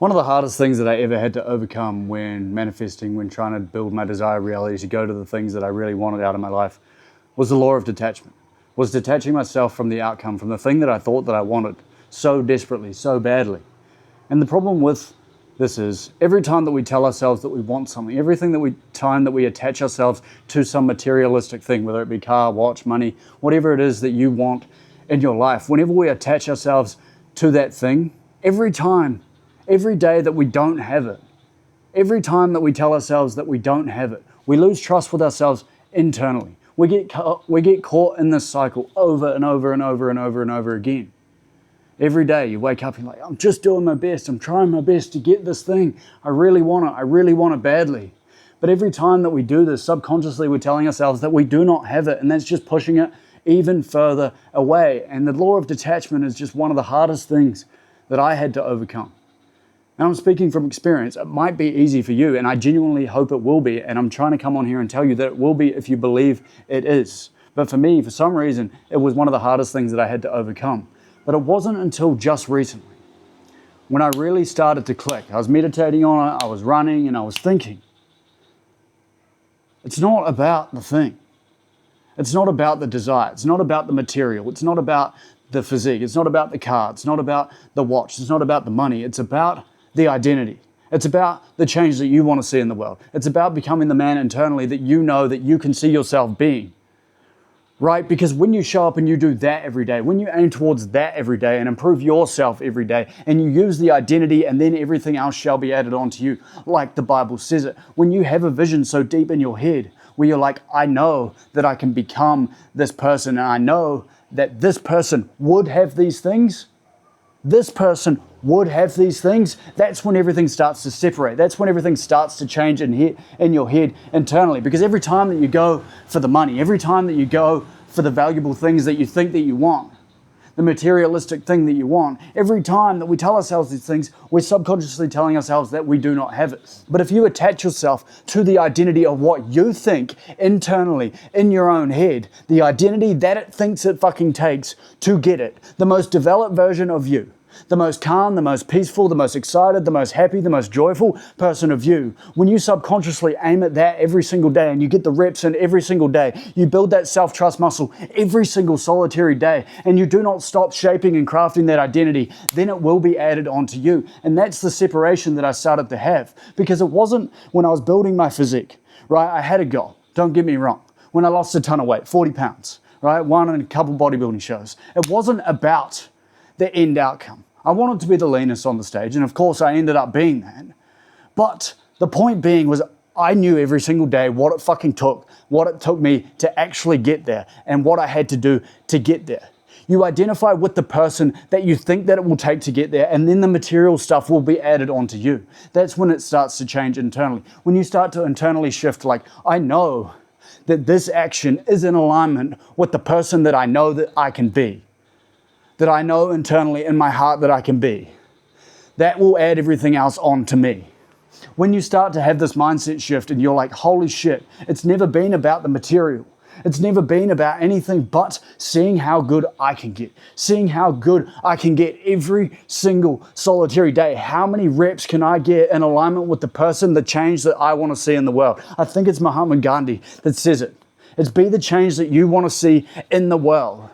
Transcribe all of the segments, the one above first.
One of the hardest things that I ever had to overcome when manifesting, when trying to build my desired reality to go to the things that I really wanted out of my life, was the law of detachment. Was detaching myself from the outcome, from the thing that I thought that I wanted so desperately, so badly. And the problem with this is every time that we tell ourselves that we want something, time that we attach ourselves to some materialistic thing, whether it be car, watch, money, whatever it is that you want in your life, whenever we attach ourselves to that thing, every day that we don't have it, every time that we tell ourselves that we don't have it, we lose trust with ourselves internally. We get caught in this cycle over and over and over and over and over again. Every day you wake up and you're like, I'm just doing my best. I'm trying my best to get this thing. I really want it. I really want it badly. But every time that we do this, subconsciously we're telling ourselves that we do not have it, and that's just pushing it even further away. And the law of detachment is just one of the hardest things that I had to overcome. And I'm speaking from experience. It might be easy for you, and I genuinely hope it will be. And I'm trying to come on here and tell you that it will be if you believe it is. But for me, for some reason, it was one of the hardest things that I had to overcome. But it wasn't until just recently when I really started to click. I was meditating on it, I was running, and I was thinking, it's not about the thing. It's not about the desire. It's not about the material. It's not about the physique. It's not about the car. It's not about the watch. It's not about the money. It's about the identity. It's about the change that you want to see in the world. It's about becoming the man internally that you know that you can see yourself being. Right? Because when you show up and you do that every day, when you aim towards that every day and improve yourself every day, and you use the identity and then everything else shall be added on to you, like the Bible says it, when you have a vision so deep in your head where you're like, I know that I can become this person, and I know that this person would have these things, this person would have these things, that's when everything starts to separate. That's when everything starts to change in your head internally. Because every time that you go for the money, every time that you go for the valuable things that you think that you want, the materialistic thing that you want, every time that we tell ourselves these things, we're subconsciously telling ourselves that we do not have it. But if you attach yourself to the identity of what you think internally in your own head, the identity that it thinks it fucking takes to get it, the most developed version of you, the most calm, the most peaceful, the most excited, the most happy, the most joyful person of you. When you subconsciously aim at that every single day and you get the reps in every single day, you build that self-trust muscle every single solitary day, and you do not stop shaping and crafting that identity, then it will be added onto you. And that's the separation that I started to have, because it wasn't when I was building my physique, right? I had a goal, don't get me wrong. When I lost a ton of weight, 40 pounds, right? Won in a couple bodybuilding shows. It wasn't about the end outcome. I wanted to be the leanest on the stage, and of course I ended up being that. But the point being was I knew every single day what it fucking took, what it took me to actually get there, and what I had to do to get there. You identify with the person that you think that it will take to get there, and then the material stuff will be added onto you. That's when it starts to change internally. When you start to internally shift, like, I know that this action is in alignment with the person that I know that I can be, that I know internally in my heart that I can be. That will add everything else on to me. When you start to have this mindset shift and you're like, holy shit, it's never been about the material. It's never been about anything but seeing how good I can get. Seeing how good I can get every single solitary day. How many reps can I get in alignment with the person, the change that I want to see in the world? I think it's Mahatma Gandhi that says it. It's be the change that you want to see in the world.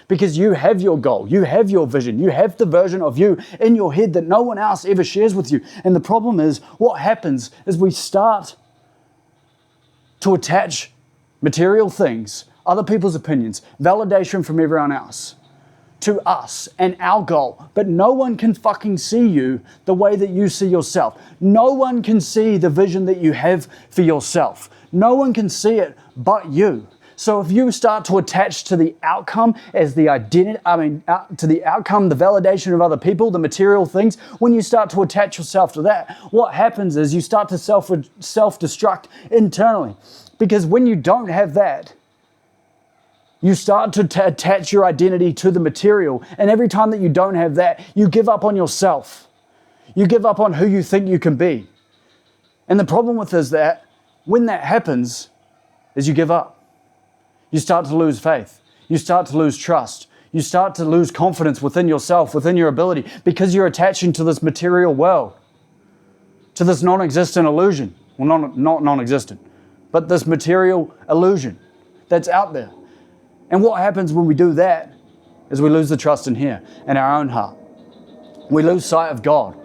Because you have your goal, you have your vision, you have the version of you in your head that no one else ever shares with you. And the problem is, what happens is we start to attach material things, other people's opinions, validation from everyone else, to us and our goal. But no one can fucking see you the way that you see yourself. No one can see the vision that you have for yourself. No one can see it but you. So if you start to attach to the outcome as the identity, to the outcome, the validation of other people, the material things, when you start to attach yourself to that, what happens is you start to self-destruct internally. Because when you don't have that, you start to attach your identity to the material. And every time that you don't have that, you give up on yourself. You give up on who you think you can be. And the problem with is that when that happens, is you give up. You start to lose faith. You start to lose trust. You start to lose confidence within yourself, within your ability, because you're attaching to this material world. to this non-existent illusion. Well, not non-existent, but this material illusion that's out there. And what happens when we do that is we lose the trust in here, in our own heart. We lose sight of God.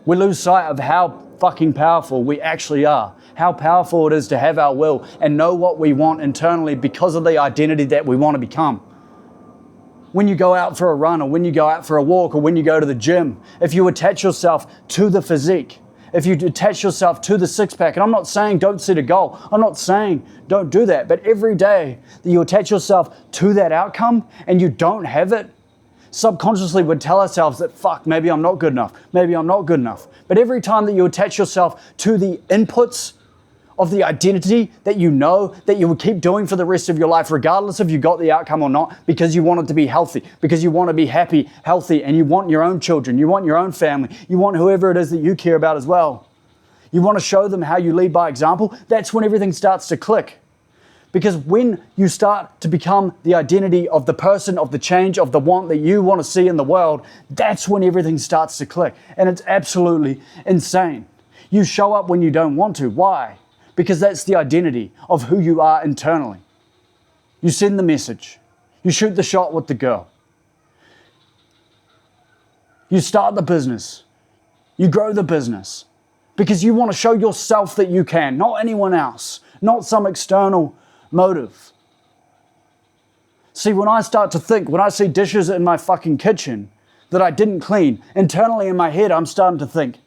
We lose sight of how fucking powerful we actually are. How powerful it is to have our will and know what we want internally because of the identity that we want to become. When you go out for a run, or when you go out for a walk, or when you go to the gym, if you attach yourself to the physique, if you attach yourself to the six-pack, and I'm not saying don't set a goal, I'm not saying don't do that, but every day that you attach yourself to that outcome and you don't have it, subconsciously would tell ourselves that, fuck, maybe I'm not good enough, maybe I'm not good enough. But every time that you attach yourself to the inputs of the identity that you know that you would keep doing for the rest of your life, regardless if you got the outcome or not, because you want it to be healthy, because you want to be happy, healthy, and you want your own children, you want your own family, you want whoever it is that you care about as well. You want to show them how you lead by example. That's when everything starts to click. Because when you start to become the identity of the person, of the change, of the want that you want to see in the world, that's when everything starts to click. And it's absolutely insane. You show up when you don't want to. Why? Because that's the identity of who you are internally. You send the message. You shoot the shot with the girl. You start the business. You grow the business. Because you want to show yourself that you can, not anyone else, not some external motive. See, when I start to think, when I see dishes in my fucking kitchen that I didn't clean, internally in my head, I'm starting to think,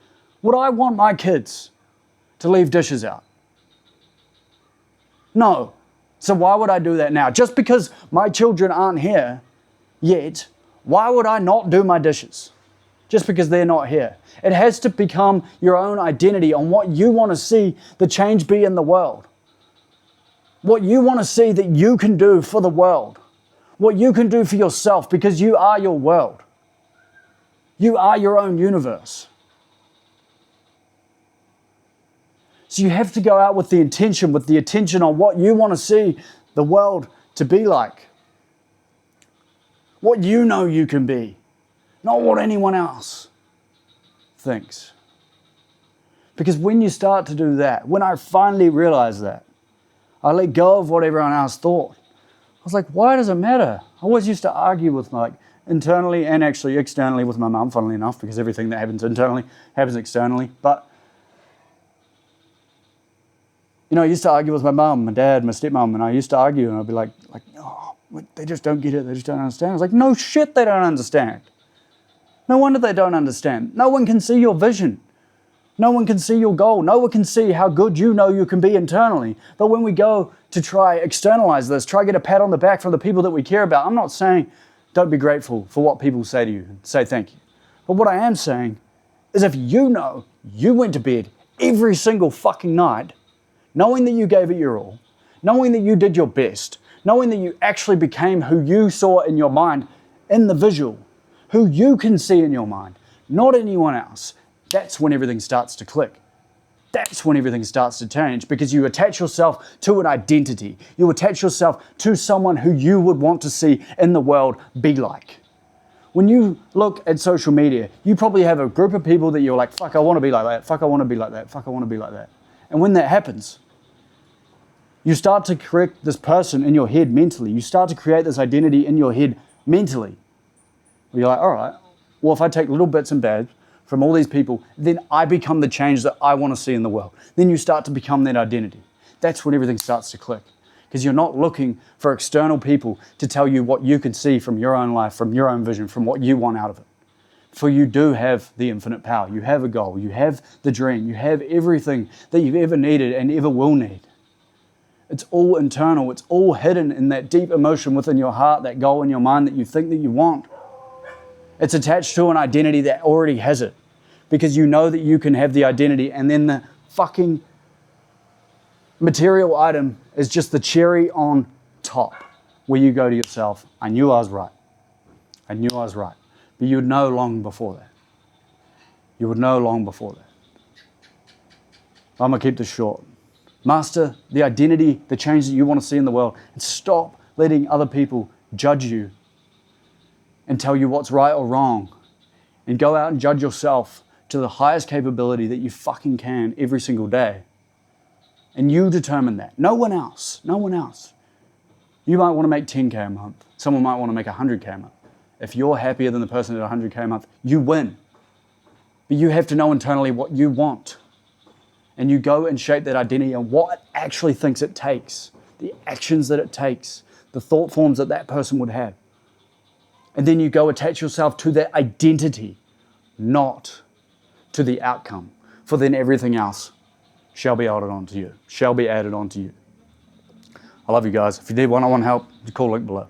would I want my kids to leave dishes out? No. So why would I do that now? Just because my children aren't here yet, why would I not do my dishes? Just because they're not here. It has to become your own identity on what you want to see the change be in the world. What you want to see that you can do for the world. What you can do for yourself, because you are your world. You are your own universe. So you have to go out with the attention on what you want to see the world to be like. What you know you can be, not what anyone else thinks. Because when you start to do that, when I finally realized that, I let go of what everyone else thought. I was like, why does it matter? I always used to argue with internally and actually externally with my mum, funnily enough, because everything that happens internally happens externally. But I used to argue with my mum, my dad, my stepmom, and I used to argue, and I'd be like, oh, they just don't get it, they just don't understand. I was like, no shit, they don't understand. No wonder they don't understand. No one can see your vision. No one can see your goal. No one can see how good you know you can be internally. But when we go to try externalize this, try get a pat on the back from the people that we care about, I'm not saying don't be grateful for what people say to you. Say thank you. But what I am saying is if you know you went to bed every single fucking night knowing that you gave it your all, knowing that you did your best, knowing that you actually became who you saw in your mind in the visual, who you can see in your mind, not anyone else, that's when everything starts to click. That's when everything starts to change, because you attach yourself to an identity. You attach yourself to someone who you would want to see in the world be like. When you look at social media, you probably have a group of people that you're like, fuck, I want to be like that. Fuck, I want to be like that. Fuck, I want to be like that. And when that happens, you start to correct this person in your head mentally. You start to create this identity in your head mentally. Where you're like, all right, well, if I take little bits and bobs from all these people, then I become the change that I want to see in the world. Then you start to become that identity. That's when everything starts to click. Because you're not looking for external people to tell you what you can see from your own life, from your own vision, from what you want out of it. For you do have the infinite power. You have a goal. You have the dream. You have everything that you've ever needed and ever will need. It's all internal. It's all hidden in that deep emotion within your heart, that goal in your mind that you think that you want. It's attached to an identity that already has it, because you know that you can have the identity, and then the fucking material item is just the cherry on top, where you go to yourself, I knew I was right. I knew I was right. But you would know long before that. You would know long before that. I'm going to keep this short. Master the identity, the change that you want to see in the world, and stop letting other people judge you and tell you what's right or wrong. And go out and judge yourself. to the highest capability that you fucking can every single day. And you determine that. No one else. No one else. You might want to make 10K a month. Someone might want to make 100K a month. If you're happier than the person at 100K a month, you win. But you have to know internally what you want. And you go and shape that identity on what it actually thinks it takes, the actions that it takes, the thought forms that that person would have. And then you go attach yourself to that identity, not to the outcome. For then everything else shall be added onto you, shall be added onto you. I love you guys. If you need one-on-one help, call link below.